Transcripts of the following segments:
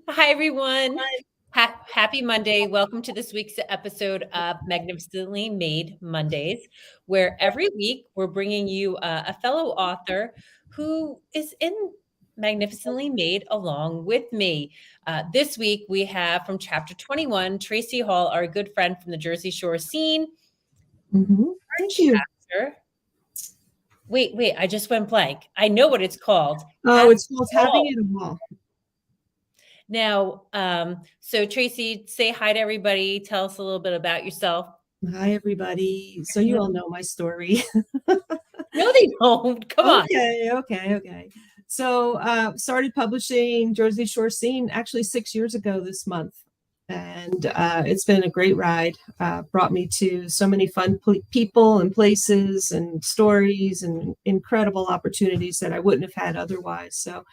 Hi, everyone. Happy Monday. Welcome to this week's episode of Magnificently Made Mondays, where every week we're bringing you a fellow author who is in Magnificently Made along with me. This week we have from chapter 21, Tracey Hall, our good friend from the Jersey Shore scene. Thank you. Chapter. Wait, I just went blank. I know what it's called. Oh, it's called Having It All. Now, so Tracey, say hi to everybody. Tell us a little bit about yourself. Hi, everybody. So you all know my story. No, they don't. Come on. Okay. So started publishing Jersey Shore Scene actually 6 years ago this month. And it's been a great ride. Brought me to so many fun people and places and stories and incredible opportunities that I wouldn't have had otherwise. So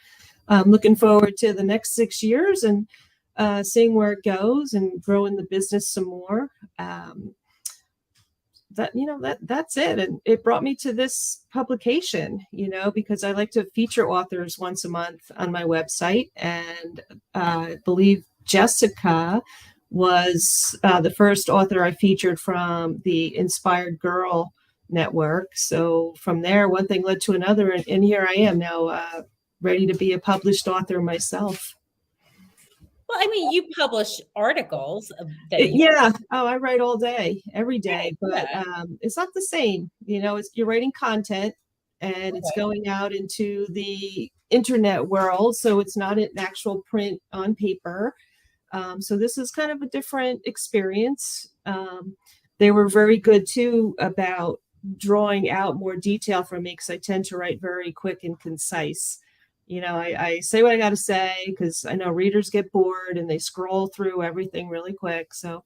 I'm looking forward to the next 6 years and seeing where it goes and growing the business some more. That's it. And it brought me to this publication, because I like to feature authors once a month on my website. And I believe Jessica was the first author I featured from the Inspired Girl Network. So from there, one thing led to another. And here I am now, ready to be a published author myself. Well, I mean, you publish articles. I write all day, every day, but it's not the same. You're writing content and it's going out into the internet world. So it's not an actual print on paper. So this is kind of a different experience. They were very good too about drawing out more detail from me because I tend to write very quick and concise. I say what I got to say because I know readers get bored and they scroll through everything really quick. So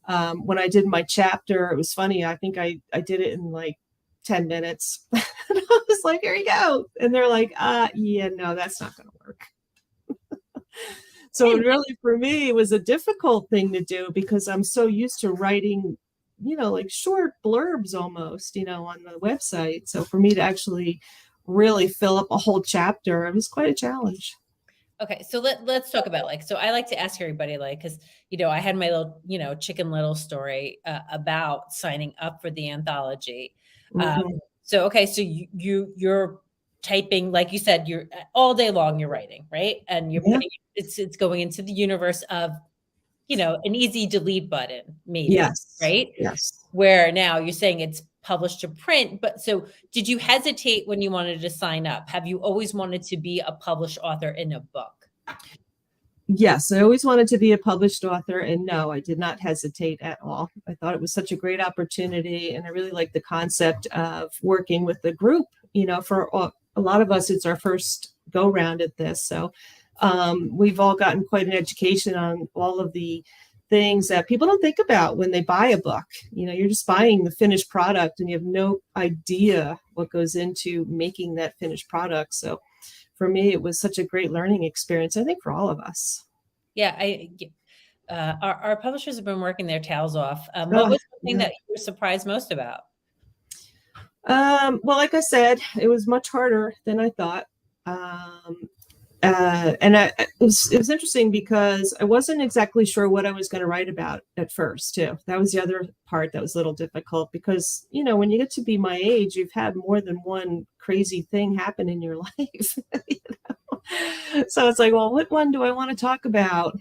when I did my chapter, it was funny. I think I did it in like 10 minutes. And I was like, here you go. And they're like, no, that's not going to work. So really for me, it was a difficult thing to do because I'm so used to writing, like short blurbs almost, on the website. So for me to actually really fill up a whole chapter, it was quite a challenge. Okay, so let's talk about so I like to ask everybody because I had my little Chicken Little story about signing up for the anthology. So you're typing, like you said, you're all day long you're writing, right? And you're putting it's going into the universe of an easy delete button, maybe. Yes. Right? Yes. Where now you're saying it's published to print, but so did you hesitate when you wanted to sign up? Have you always wanted to be a published author in a book? Yes, I always wanted to be a published author, and no, I did not hesitate at all. I thought it was such a great opportunity, and I really like the concept of working with the group. For a lot of us, it's our first go round at this, so we've all gotten quite an education on all of the things that people don't think about when they buy a book. You're just buying the finished product and you have no idea what goes into making that finished product. So for me, it was such a great learning experience, I think, for all of us. Yeah, our publishers have been working their tails off. What was the thing that you were surprised most about? Well, like I said, it was much harder than I thought. It was interesting because I wasn't exactly sure what I was going to write about at first, too. That was the other part that was a little difficult because, when you get to be my age, you've had more than one crazy thing happen in your life. So it's like, well, what one do I want to talk about?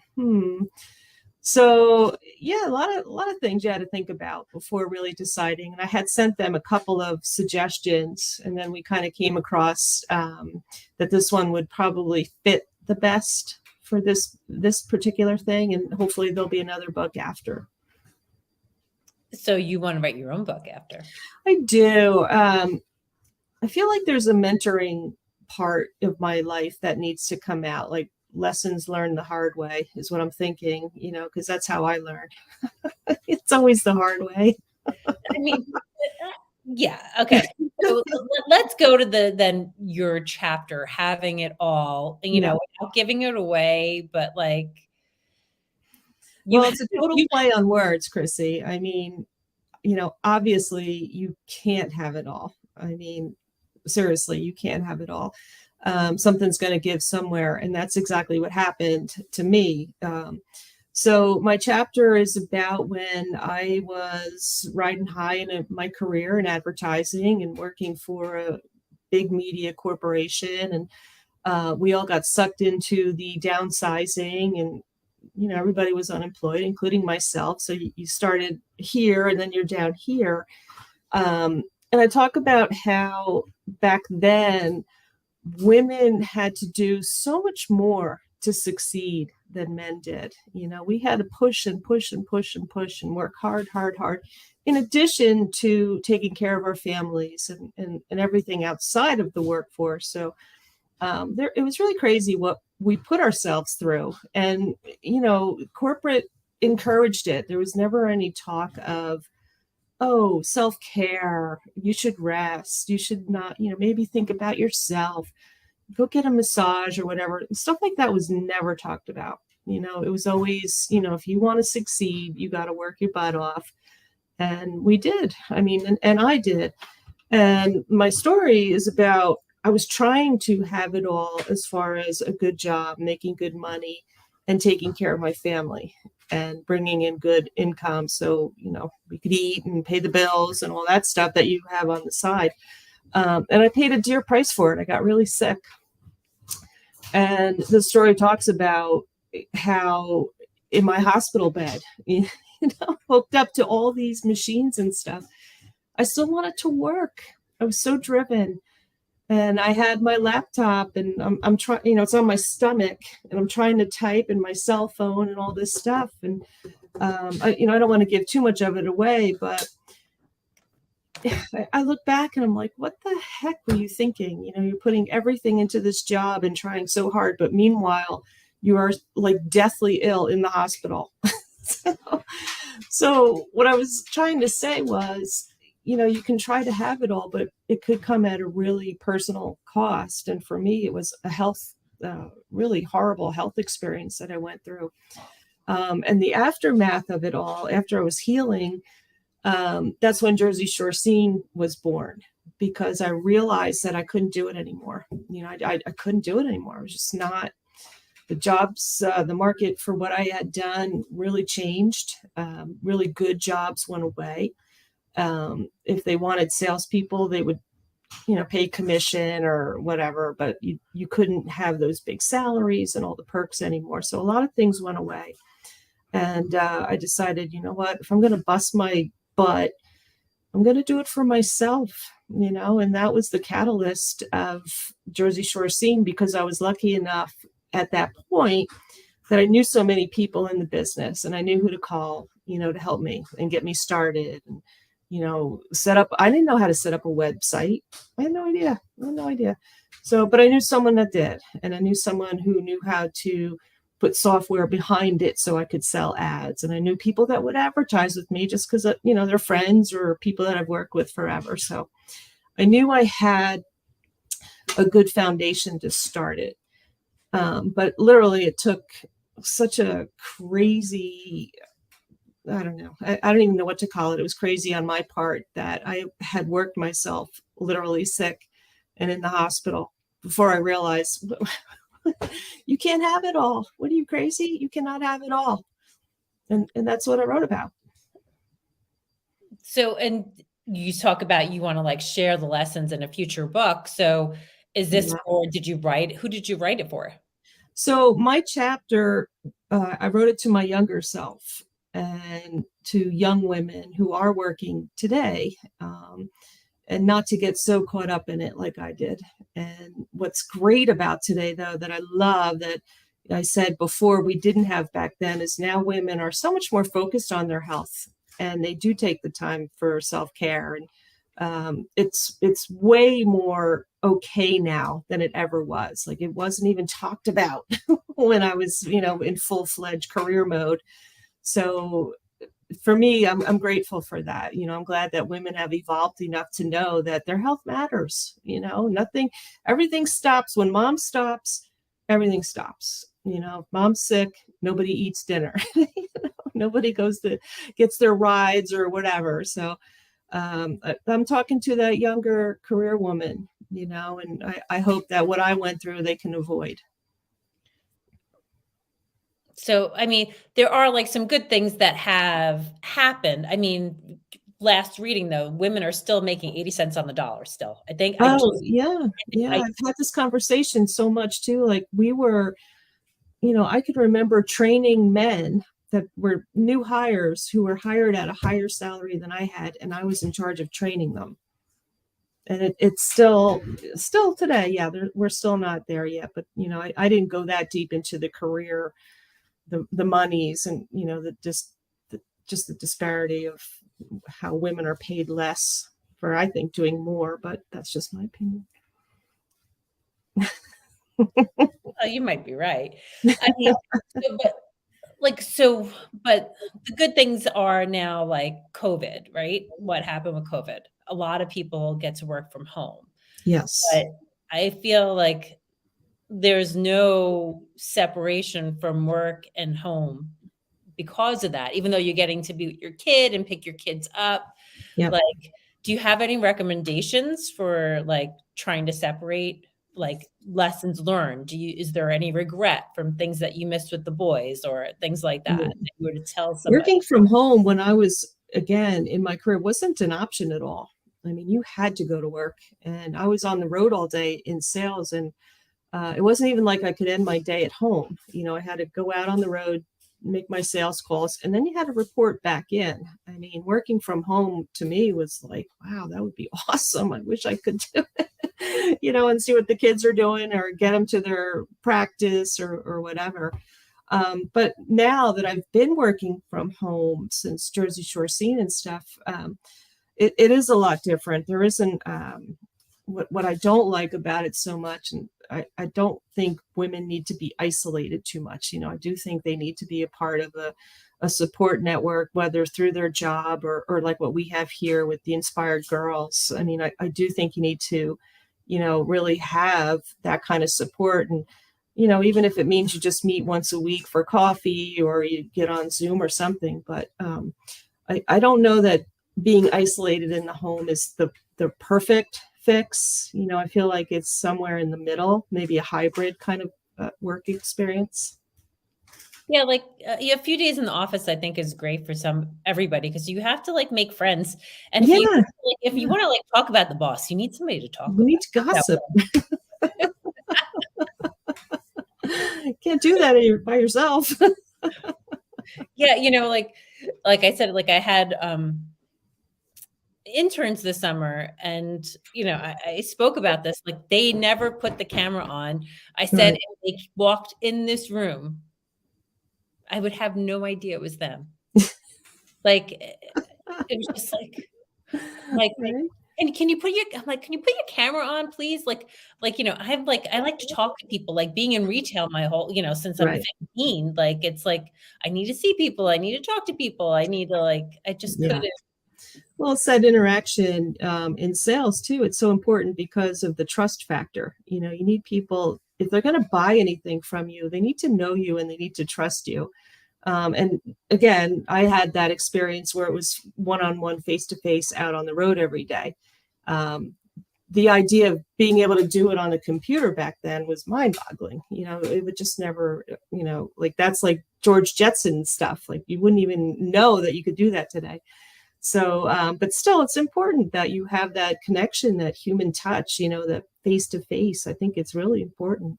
So a lot of things you had to think about before really deciding. And I had sent them a couple of suggestions, and then we kind of came across that this one would probably fit the best for this particular thing, and hopefully there'll be another book after. So you want to write your own book after? I do. I feel like there's a mentoring part of my life that needs to come out, like lessons learned the hard way is what I'm thinking, because that's how I learn. It's always the hard way. I mean, yeah. Okay. So let's go to your chapter, Having It All, without giving it away, but it's a total play on words, Chrissy. I mean, obviously you can't have it all. I mean, seriously, you can't have it all. Something's going to give somewhere. And that's exactly what happened to me. So my chapter is about when I was riding high in my career in advertising and working for a big media corporation. And we all got sucked into the downsizing, and everybody was unemployed, including myself. So you started here and then you're down here. And I talk about how back then women had to do so much more to succeed than men did. We had to push and push and push and push and work hard, hard, hard, in addition to taking care of our families and everything outside of the workforce. So it was really crazy what we put ourselves through. And, corporate encouraged it. There was never any talk of, oh, self-care, you should rest, you should not, maybe think about yourself, go get a massage or whatever. Stuff like that was never talked about. It was always, if you want to succeed, you got to work your butt off. And we did. I mean, and I did. And my story is about, I was trying to have it all as far as a good job, making good money, and taking care of my family and bringing in good income. So, we could eat and pay the bills and all that stuff that you have on the side. And I paid a dear price for it. I got really sick. And the story talks about how in my hospital bed, hooked up to all these machines and stuff, I still wanted to work. I was so driven. And I had my laptop and I'm trying, it's on my stomach and I'm trying to type in my cell phone and all this stuff. And, I don't want to give too much of it away, but I look back and I'm like, what the heck were you thinking? You're putting everything into this job and trying so hard, but meanwhile, you are like deathly ill in the hospital. So what I was trying to say was, you can try to have it all, but it could come at a really personal cost. And for me, it was a really horrible health experience that I went through. And the aftermath of it all, after I was healing, that's when Jersey Shore Scene was born, because I realized that I couldn't do it anymore. I couldn't do it anymore. It was just not, the jobs, the market for what I had done really changed. Really good jobs went away. If they wanted salespeople, they would, pay commission or whatever, but you couldn't have those big salaries and all the perks anymore. So a lot of things went away. And I decided, what, if I'm going to bust my butt, I'm going to do it for myself, and that was the catalyst of Jersey Shore Scene, because I was lucky enough at that point that I knew so many people in the business and I knew who to call, to help me and get me started and, set up. I didn't know how to set up a website. I had no idea. So, but I knew someone that did, and I knew someone who knew how to put software behind it so I could sell ads. And I knew people that would advertise with me just because, they're friends or people that I've worked with forever. So I knew I had a good foundation to start it. But literally it took such a crazy, I don't know, I don't even know what to call it. It was crazy on my part that I had worked myself literally sick and in the hospital before I realized you can't have it all. What are you, crazy? You cannot have it all. And that's what I wrote about. So, and you talk about you want to like share the lessons in a future book. So is this for, who did you write it for? So my chapter, I wrote it to my younger self and to young women who are working today, and not to get so caught up in it like I did. And what's great about today, though, that I love, that I said before we didn't have back then, is now women are so much more focused on their health, and they do take the time for self-care. And it's way more okay now than it ever was. Like, it wasn't even talked about when I was, in full-fledged career mode. So for me, I'm grateful for that. I'm glad that women have evolved enough to know that their health matters. Everything stops when mom stops, everything stops. If mom's sick, nobody eats dinner. Nobody gets their rides or whatever. So I'm talking to that younger career woman and I hope that what I went through, they can avoid. So, I mean, there are like some good things that have happened. I mean, last reading though, women are still making 80 cents on the dollar still. I think I Oh, just, yeah. Yeah. I, I've had this conversation so much too. Like we were, I could remember training men that were new hires who were hired at a higher salary than I had, and I was in charge of training them. And it's still today. Yeah, we're still not there yet, but I didn't go that deep into the career, the monies, and just the disparity of how women are paid less for, I think, doing more, but that's just my opinion. oh, you might be right. I mean, but but the good things are now like COVID, right? What happened with COVID? A lot of people get to work from home, Yes. but I feel like there's no separation from work and home because of that, even though you're getting to be with your kid and pick your kids up. Yep. Like, do you have any recommendations for like trying to separate like lessons learned? Is there any regret from things that you missed with the boys or things like that Yeah. that you were to tell somebody? Working from home when I was, again, in my career wasn't an option at all. I mean, you had to go to work, and I was on the road all day in sales, and it wasn't even like I could end my day at home. I had to go out on the road, make my sales calls, and then you had to report back in. I mean, working from home to me was like, wow, that would be awesome. I wish I could do it, and see what the kids are doing or get them to their practice or whatever. But now that I've been working from home since Jersey Shore Scene and stuff, it is a lot different. There isn't what I don't like about it so much, and I don't think women need to be isolated too much. I do think they need to be a part of a support network, whether through their job or like what we have here with the Inspired Girls. I mean, I do think you need to, really have that kind of support. And, even if it means you just meet once a week for coffee or you get on Zoom or something. But I don't know that being isolated in the home is the perfect fix. I feel like it's somewhere in the middle, maybe a hybrid kind of work experience. Yeah, like a few days in the office, I think is great for everybody because you have to like make friends. And Yeah, if you yeah. want to like talk about the boss, you need somebody to talk You need to about. gossip. Can't do that by yourself. Yeah, like I said, like I had interns this summer and I spoke about this, like they never put the camera on. I said Right. if they walked in this room, I would have no idea it was them. Like it was just like Right. and can you put your camera on, please? I like to talk to people, like being in retail my whole, since I'm Right. 15, like it's like I need to see people, I need to talk to people, I need to I just Yeah. couldn't. Well, it's that interaction in sales too. It's so important because of the trust factor. You need people, if they're going to buy anything from you, they need to know you and they need to trust you. And again, I had that experience where it was one-on-one, face-to-face out on the road every day. The idea of being able to do it on a computer back then was mind-boggling. It would just never, like that's like George Jetson stuff. Like you wouldn't even know that you could do that today. So, but still, it's important that you have that connection, that human touch, that face-to-face. I think it's really important.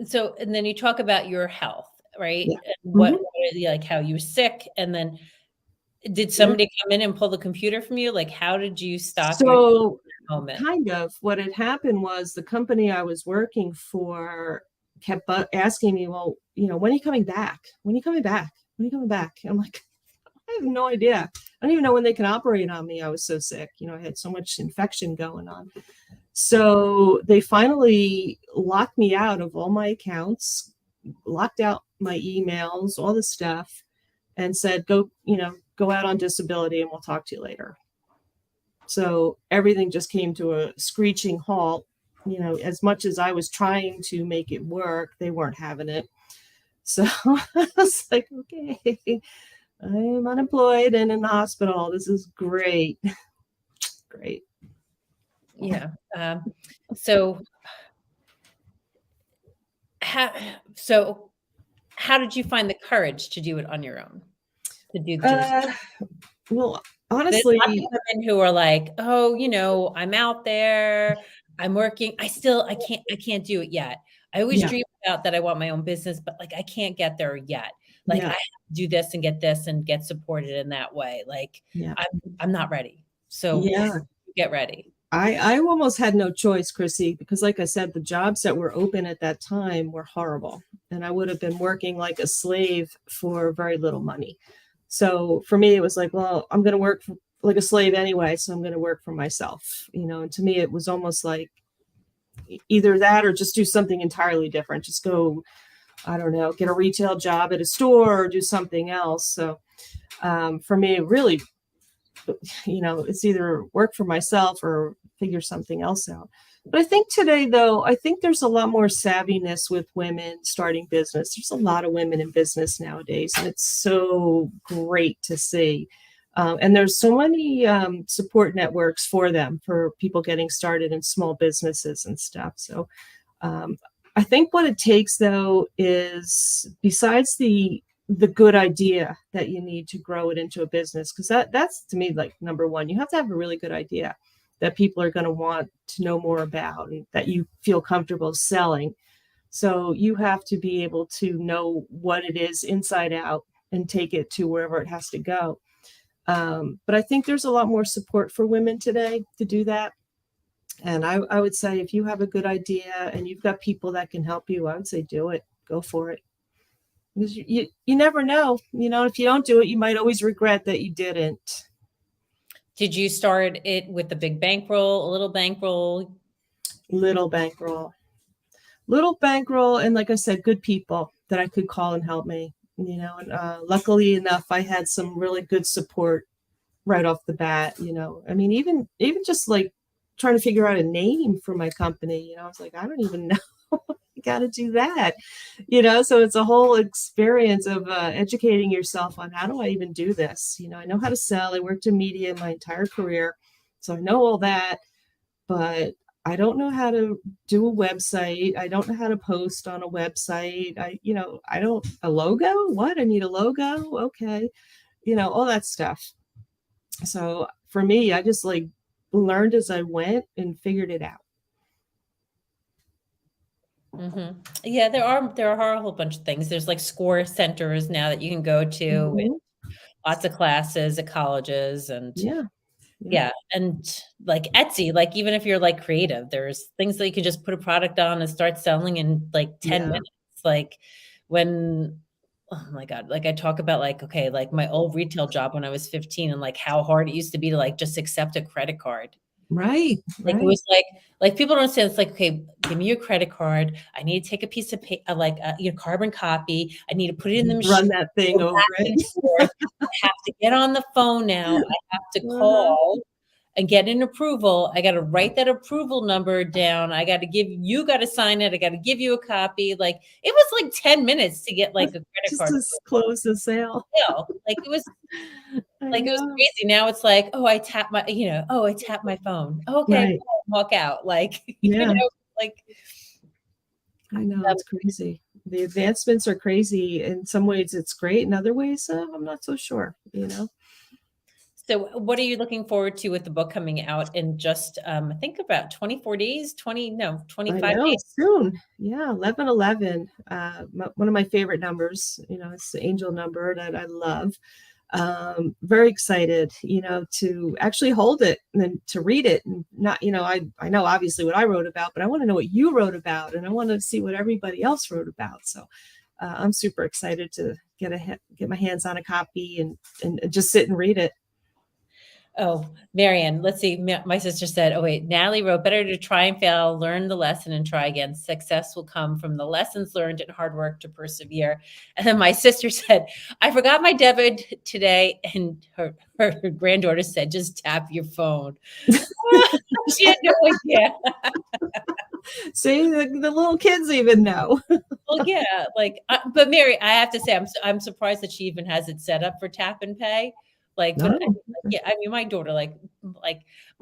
So, and then you talk about your health, right? Yeah. And Mhm. like how you were sick, and then did Yeah. somebody come in and pull the computer from you? Like, how did you stop your So moment? kind of what had happened was the company I was working for kept asking me, well, when are you coming back? When are you coming back? When are you coming back? And I'm like, I have no idea. I don't even know when they can operate on me. I was so sick. I had so much infection going on. So they finally locked me out of all my accounts, locked out my emails, all the stuff, and said, go out on disability and we'll talk to you later. So everything just came to a screeching halt. As much as I was trying to make it work, they weren't having it. So I was like, okay, I'm unemployed and in the hospital. This is great. Great. Yeah. So how so how did you find the courage to do it on your own? To do this? Uh, well, There's lots honestly, of women who are like, "Oh, I'm out there, I'm working. I can't do it yet. I always yeah, dream about that I want my own business, but, like, I can't get there yet. Like, I yeah, have to do this and get this and get supported in that way. Like, yeah, I'm not ready." So, yeah. get ready. I almost had no choice, Chrissy, because like I said, the jobs that were open at that time were horrible, and I would have been working like a slave for very little money. So for me, it was like, well, I'm going to work like a slave anyway, so I'm going to work for myself, And to me, it was almost like either that or just do something entirely different. Just go, I don't know, get a retail job at a store or do something else. So for me, really, it's either work for myself or figure something else out. But I think today, though, I think there's a lot more savviness with women starting business. There's a lot of women in business nowadays, and it's so great to see. And there's so many support networks for them, for people getting started in small businesses and stuff. So um, I think what it takes, though, is besides the good idea that you need to grow it into a business, because that's to me like number one. You have to have a really good idea that people are going to want to know more about and that you feel comfortable selling. So you have to be able to know what it is inside out and take it to wherever it has to go. But I think there's a lot more support for women today to do that. And I would say if you have a good idea and you've got people that can help you, I would say do it. Go for it. Because you never know. If you don't do it, you might always regret that you didn't. Did you start it with a big bankroll, a little bankroll? Little bankroll. Little bankroll, and like I said, good people that I could call and help me. And luckily enough, I had some really good support right off the bat. I mean, even just like trying to figure out a name for my company. I was like, I don't even know. You got to do that. So it's a whole experience of educating yourself on how do I even do this. I know how to sell. I worked in media my entire career, so I know all that, but I don't know how to do a website. I don't know how to post on a website. I don't, a logo. What? I need a logo. Okay. All that stuff. So for me, I just like learned as I went and figured it out. Yeah, there are a whole bunch of things. There's like score centers now that you can go to with Mhm. lots of classes at colleges and Yeah. Yeah. yeah, and like Etsy, like even if you're like creative, there's things that you can just put a product on and start selling in like 10 Yeah. minutes. Like when oh my God, like I talk about like, okay, like my old retail job when I was 15 and like how hard it used to be to like just accept a credit card. Right. Like, it Right. was like, people don't understand, it's like, "Okay, give me your credit card. I need to take a piece of like, carbon copy. I need to put it in the machine, Run that go thing over back and it. forth. I have to get on the phone now. I have to Uh-huh. call and get an approval. I gotta write that approval number down. You gotta sign it. I gotta give you a copy." Like, it was like 10 minutes to get, like, a credit Just card to approval. close the sale. Still, I like, it was know. crazy. Now it's like, "Oh, I tap my phone. Okay, Right. walk out." Like, Yeah. like, I know. It's crazy. The advancements are crazy. In some ways, it's great. In other ways, I'm not so sure. so what are you looking forward to with the book coming out in just, I think about 24 days? 20 no, I 25 know days? soon. Yeah, 1111. One of my favorite numbers. It's the angel number that I love. Very excited, to actually hold it and then to read it. And not, I know obviously what I wrote about, but I want to know what you wrote about, and I want to see what everybody else wrote about. So I'm super excited to get my hands on a copy and just sit and read it. Oh, Marianne, let's see. My sister said, "Oh wait, Natalie wrote, better to try and fail, learn the lesson and try again. Success will come from the lessons learned and hard work to persevere." And then my sister said, "I forgot my debit today." And her granddaughter said, "Just tap your phone." She had no idea. See, the little kids even know. Well, yeah, like, but Mary, I have to say, I'm surprised that she even has it set up for tap and pay. Like, but No. yeah, I mean, my daughter, like, like,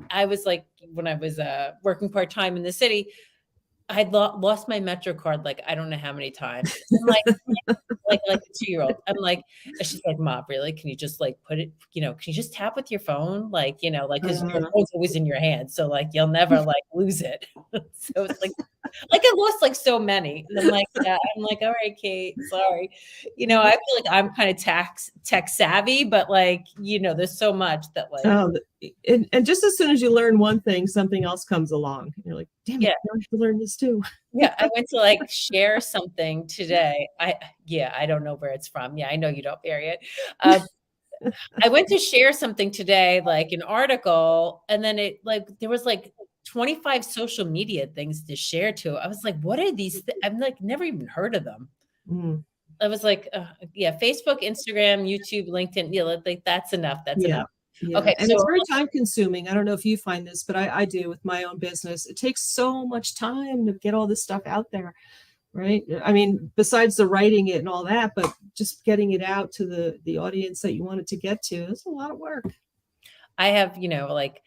I was like, when I was working part-time in the city, I'd lost my Metro card, like, I don't know how many times. I'm like a 2-year-old. I'm like, and she's like, "Mom, really? Can you just like put it, can you just tap with your phone? Like, because your Uh, phone's always in your hand. So like you'll never like lose it." So it's like I lost like so many. And I'm like, yeah, I'm like, all right, Kate, sorry. I feel like I'm kind of tech savvy, but like, there's so much that like, oh, and just as soon as you learn one thing, something else comes along. You're like, damn it, yeah. I have to learn this too. Yeah, I went to like share something today. I don't know where it's from. Yeah, I know you don't bury it. I went to share something today, like an article, and then there was like 25 social media things to share to. I was like, what are these? I've like never even heard of them. Mm, I was like, yeah, Facebook, Instagram, YouTube, LinkedIn. Yeah, like that's enough. That's yeah. enough. Yeah. Okay, And so it's very time consuming. I don't know if you find this, but I do with my own business. It takes so much time to get all this stuff out there. Right. I mean, besides the writing it and all that, but just getting it out to the audience that you want it to get to, it's a lot of work. I have, like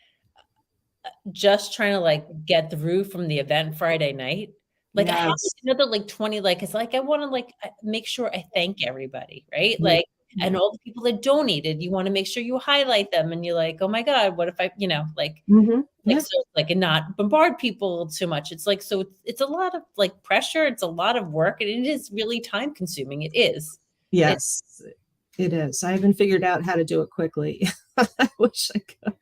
just trying to like get through from the event Friday night. Like I have Yes. like, another like 20, like, it's like I want to like make sure I thank everybody, right? Yeah. Like, Yeah. and all the people that donated, you want to make sure you highlight them and you're like, oh my God, what if I, like, Yeah. so like, and not bombard people too much. It's like, so it's a lot of like pressure. It's a lot of work and it is really time consuming. It is. It, Yes, it is. I haven't figured out how to do it quickly. I wish I could.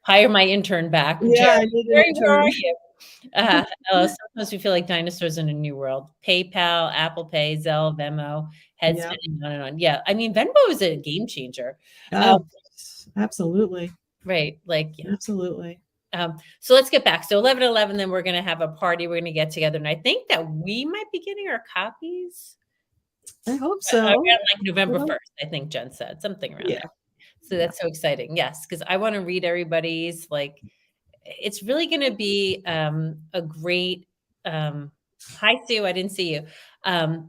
hire my intern back. Yeah, Jerry, I need an Jerry, where intern. are you? Sometimes we feel like dinosaurs in a new world. PayPal, Apple Pay, Zelle, Venmo, heads Yeah. spinning on and on. Yeah, I mean, Venmo is a game changer. Um, Oh, absolutely. right, like, yeah. Absolutely. So let's get back. So 11/11, then we're gonna have a party. We're gonna get together, and I think that we might be getting our copies I hope around so. like November Well, 1st. I think Jen said something around yeah. there. So that's so exciting. Yes, because I want to read everybody's like. It's really going to be a great. Hi, Sue. I didn't see you.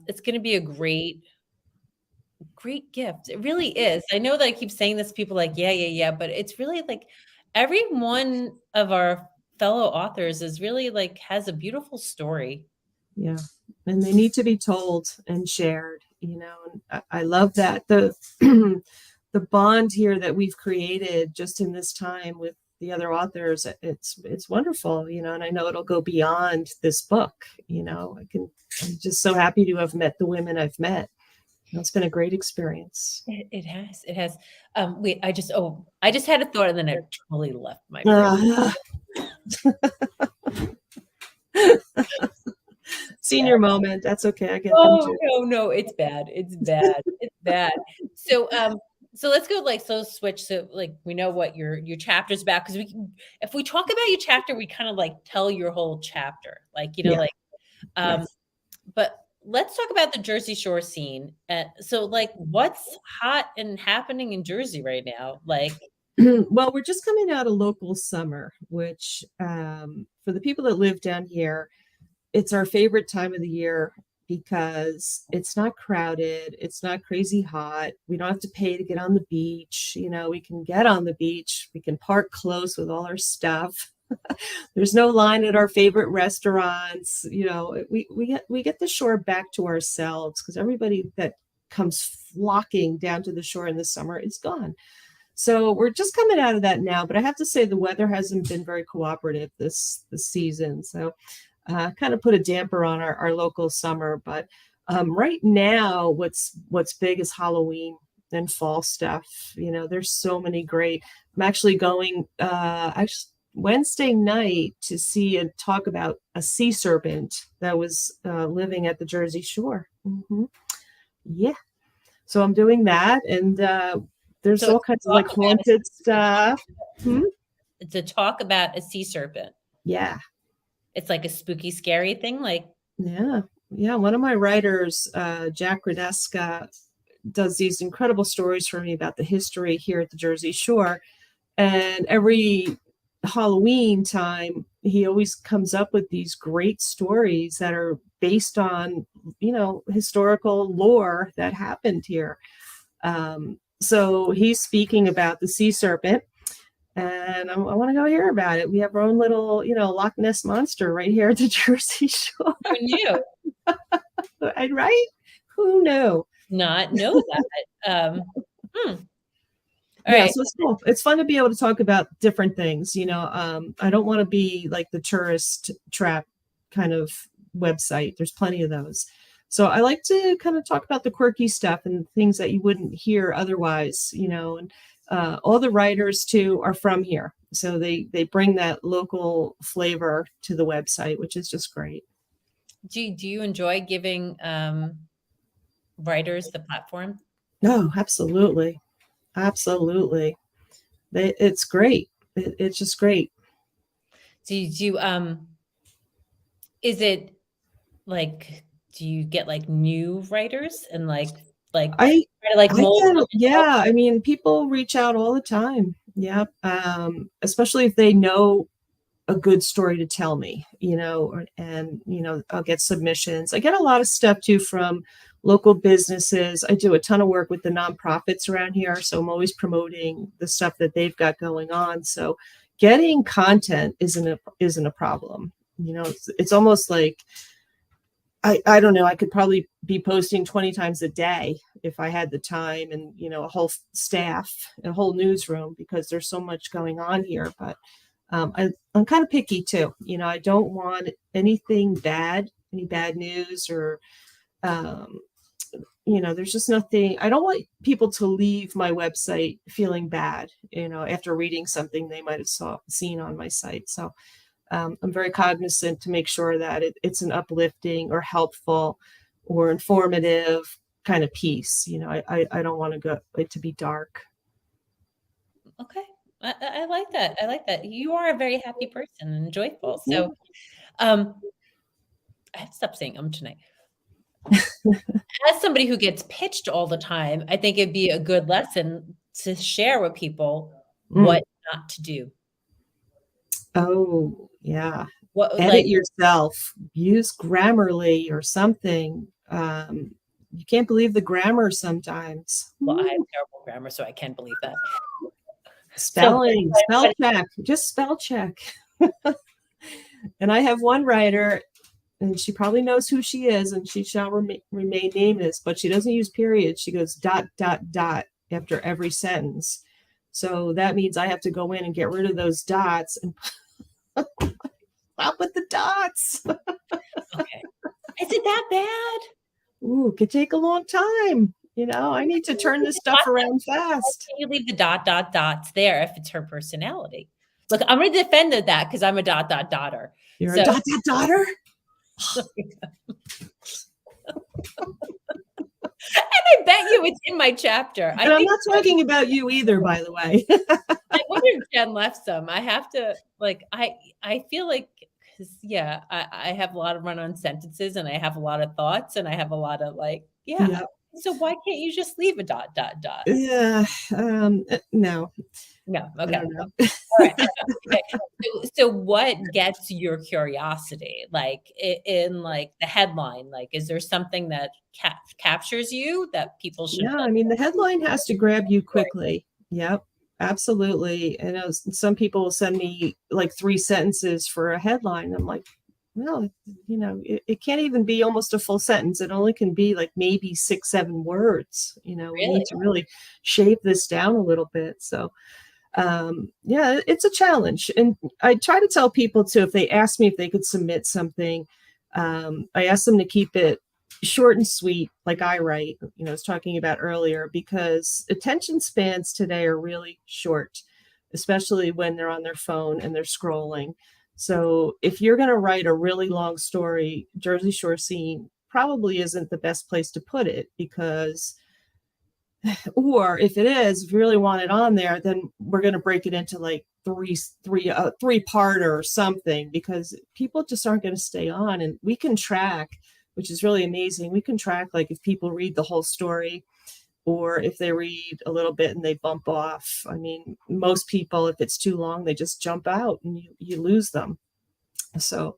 It's going to be a great gift. It really is. I know that I keep saying this. People are like, yeah, yeah, yeah, but it's really like every one of our fellow authors is really like has a beautiful story. Yeah. And they need to be told and shared, and I love that the bond here that we've created just in this time with the other authors, it's wonderful, and I know it'll go beyond this book. I'm just so happy to have met the women I've met. It's been a great experience. It has. It has. Wait, I just had a thought and then it totally left my brain. Senior moment. That's okay. I get them Oh, too. no, it's bad. It's bad. It's bad. So, so let's go switch. So like, we know what your chapter's about. Cause if we talk about your chapter, we kind of like tell your whole chapter, like, Yeah. Yes. But let's talk about the Jersey Shore scene. So like, what's hot and happening in Jersey right now? Like, Well, we're just coming out of local summer, which for the people that live down here, it's our favorite time of the year because it's not crowded, it's not crazy hot. We don't have to pay to get on the beach. We can get on the beach, we can park close with all our stuff. There's no line at our favorite restaurants. We get the shore back to ourselves because everybody that comes flocking down to the shore in the summer is gone. So we're just coming out of that now, but I have to say the weather hasn't been very cooperative this season. So kind of put a damper on our local summer. But right now, what's big is Halloween and fall stuff. There's so many great. I'm actually going Wednesday night to see and talk about a sea serpent that was living at the Jersey Shore. Yeah, so I'm doing that, and there's all kinds of like haunted stuff. to talk about a sea serpent. Yeah. It's like a spooky, scary thing. Like, yeah. One of my writers, Jack Radeska, does these incredible stories for me about the history here at the Jersey Shore. And every Halloween time, he always comes up with these great stories that are based on, historical lore that happened here. So he's speaking about the sea serpent, and I want to go hear about it. We have our own little, Loch Ness monster right here at the Jersey Shore. Who knew? Right? Who knew? Not know that. All Yeah, right. so it's cool. It's fun to be able to talk about different things. I don't want to be like the tourist trap kind of website. There's plenty of those. So I like to kind of talk about the quirky stuff and things that you wouldn't hear otherwise, and all the writers too are from here. So they bring that local flavor to the website, which is just great. Do you enjoy giving writers the platform? No, absolutely. Absolutely. It's great. It's just great. Do you is it like, do you get like new writers and like I try to like I mold get them into yeah, I mean, people reach out all the time. Yeah. Especially if they know a good story to tell me, and I'll get submissions. I get a lot of stuff too from local businesses. I do a ton of work with the nonprofits around here, so I'm always promoting the stuff that they've got going on. So getting content isn't a problem. It's almost like I don't know, I could probably be posting 20 times a day if I had the time and, a whole staff, a whole newsroom, because there's so much going on here. But I'm kind of picky too. I don't want anything bad, any bad news or, um, there's just nothing. I don't want people to leave my website feeling bad, after reading something they might have seen on my site. So I'm very cognizant to make sure that it's an uplifting or helpful or informative kind of piece. I don't want it to be dark. Okay. I like that. I like that. You are a very happy person and joyful. Yeah. So, I have to stop saying tonight. As somebody who gets pitched all the time, I think it'd be a good lesson to share with people what not to do. Oh, yeah. What Edit yourself. Use Grammarly or something. You can't believe the grammar sometimes. well, I have terrible grammar, so I can't believe that. Spelling, spell check, just spell check. And I have one writer, and she probably knows who she is, and she shall remain nameless, but she doesn't use periods. She goes ... after every sentence. So that means I have to go in and get rid of those dots and stop with the dots. Okay. Is it that bad? Ooh, could take a long time. I need to turn this stuff around fast. Why can't you leave the ... dots there if it's her personality? Look, I'm going to defend that because I'm a ... daughter. You're a ... daughter? And I bet you it's in my chapter. And I'm not talking about you either, by the way. I wonder if Jen left some. I have to I feel like, because I have a lot of run-on sentences and I have a lot of thoughts and I have a lot of Yeah. So why can't you just leave a ... Yeah. No. No. I Okay. don't know. All right. Okay. So what gets your curiosity? In the headline, is there something that captures you that people should? Yeah, I mean, the headline has to grab you quickly. Yep, absolutely. And some people will send me like 3 sentences for a headline. I'm like, well, it can't even be almost a full sentence. It only can be like maybe 6, 7 words. We need to really shape this down a little bit. So, yeah, it's a challenge. And I try to tell people too, if they ask me if they could submit something, I ask them to keep it short and sweet, like I write, I was talking about earlier, because attention spans today are really short, especially when they're on their phone and they're scrolling. So if you're going to write a really long story, Jersey Shore Scene probably isn't the best place to put it, because, or if it is, if you really want it on there, then we're going to break it into like three-parter or something, because people just aren't going to stay on. And we can track, which is really amazing. We can track like if people read the whole story or if they read a little bit and they bump off. I mean, most people, if it's too long, they just jump out and you lose them. So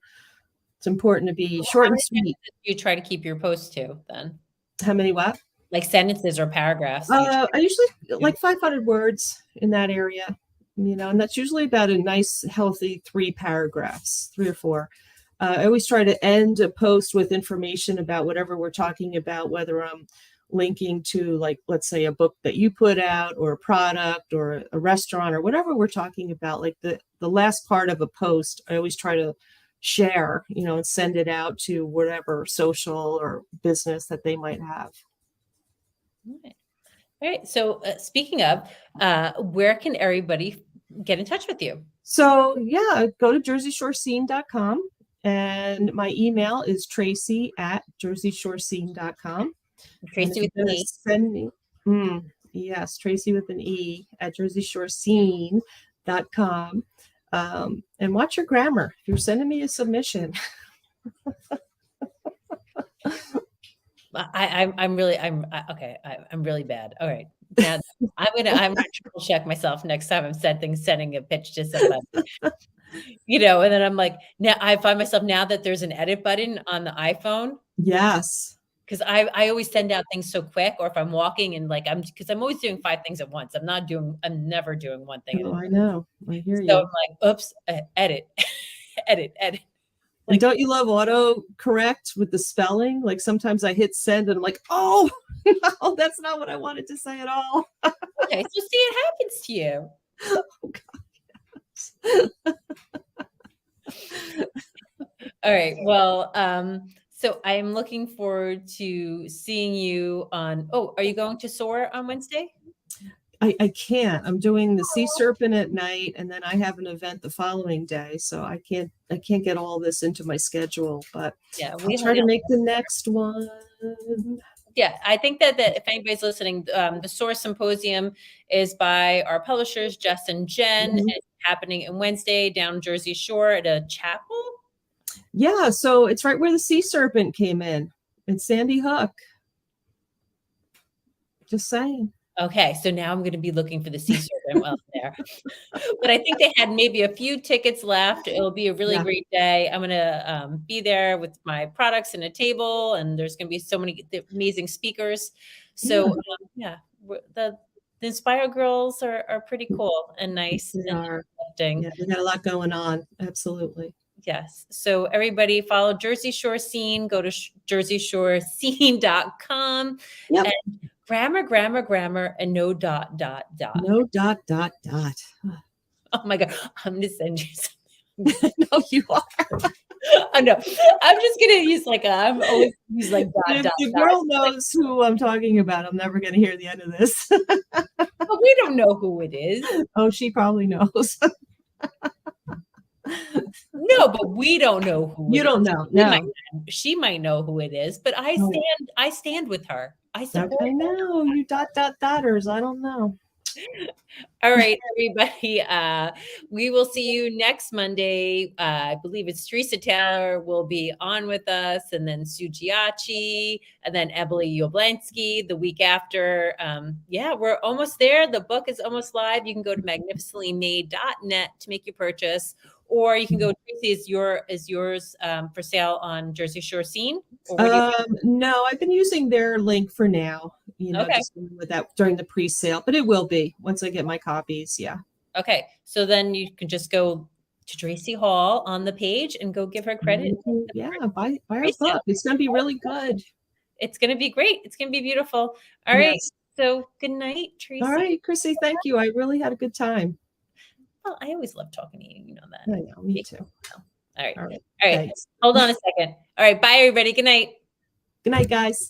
it's important to be short and sweet. You try to keep your posts to then? How many what? Like sentences or paragraphs? I usually like 500 words in that area, and that's usually about a nice, healthy 3 paragraphs, 3 or 4. I always try to end a post with information about whatever we're talking about, whether I'm linking to, like, let's say, a book that you put out, or a product, or a restaurant, or whatever we're talking about. Like the last part of a post, I always try to share, and send it out to whatever social or business that they might have. All right. All right. So speaking of, where can everybody get in touch with you? So yeah, go to jerseyshorescene.com, and my email is tracy@jerseyshorescene.com. And if Tracey you're with an gonna E. send me, yes, Tracy with an E @jerseyshorescene.com. And watch your grammar if you're sending me a submission. I'm really okay. I'm really bad. All right, now I'm gonna triple check myself next time I'm sending a pitch to somebody. And then I'm like, now I find myself, now that there's an edit button on the iPhone, Yes. because I always send out things so quick, or if I'm walking and like because I'm always doing 5 things at once. I'm never doing one thing at a Oh, time. I know. I hear So you. I'm like, oops, edit, edit. And Like, don't you love auto correct with the spelling? Like sometimes I hit send and I'm like, oh, no, that's not what I wanted to say at all. okay, so see, it happens to you. Oh, God. All right. Well, so I am looking forward to seeing you on. Oh, are you going to SOAR on Wednesday? I can't. I'm doing the Sea Serpent at night, and then I have an event the following day, so I can't get all this into my schedule, but Yeah, I'll try to make the next one. Yeah, I think that if anybody's listening, the SOAR Symposium is by our publishers, Jess and Jen, and it's happening on Wednesday down Jersey Shore at a chapel. Yeah, so it's right where the Sea Serpent came in. It's Sandy Hook. Just saying. Okay, so now I'm going to be looking for the Sea Serpent while I'm there. But I think they had maybe a few tickets left. It'll be a really great day. I'm going to be there with my products and a table, and there's going to be so many amazing speakers. So yeah, the Inspire girls are pretty cool and nice They and are. uplifting. Yeah, they got a lot going on. Absolutely. Yes. So everybody follow Jersey Shore Scene. Go to jerseyshorescene.com. Yep. And grammar, and no dot. No dot. Oh my God. I'm going to send you something. No, you are. I know. I'm just going to use I'm always use If the girl knows who I'm talking about, I'm never going to hear the end of this. But we don't know who it is. Oh, she probably knows. No, but we don't know who You it don't is. know. No. She might know who it is, but I stand with her. I support I know. You dotters. I don't know. All right, everybody. We will see you next Monday. I believe it's Teresa Taylor will be on with us, and then Sujiachi, and then Emily Yoblansky the week after. Yeah, we're almost there. The book is almost live. You can go to magnificently.made.net to make your purchase, or you can go. Tracy, is yours for sale on Jersey Shore Scene? No, I've been using their link for now. Just with that during the pre-sale, but it will be once I get my copies. Yeah. Okay, so then you can just go to Tracey Hall on the page and go give her credit. Yeah, buy her book. It's going to be really good. It's going to be great. It's going to be beautiful. All right. So good night, Tracey. All right, Chrissy. Thank you. I really had a good time. Well, I always love talking to you. You know that. I know. Me too. All right. All right. Hold on a second. All right. Bye, everybody. Good night. Good night, guys.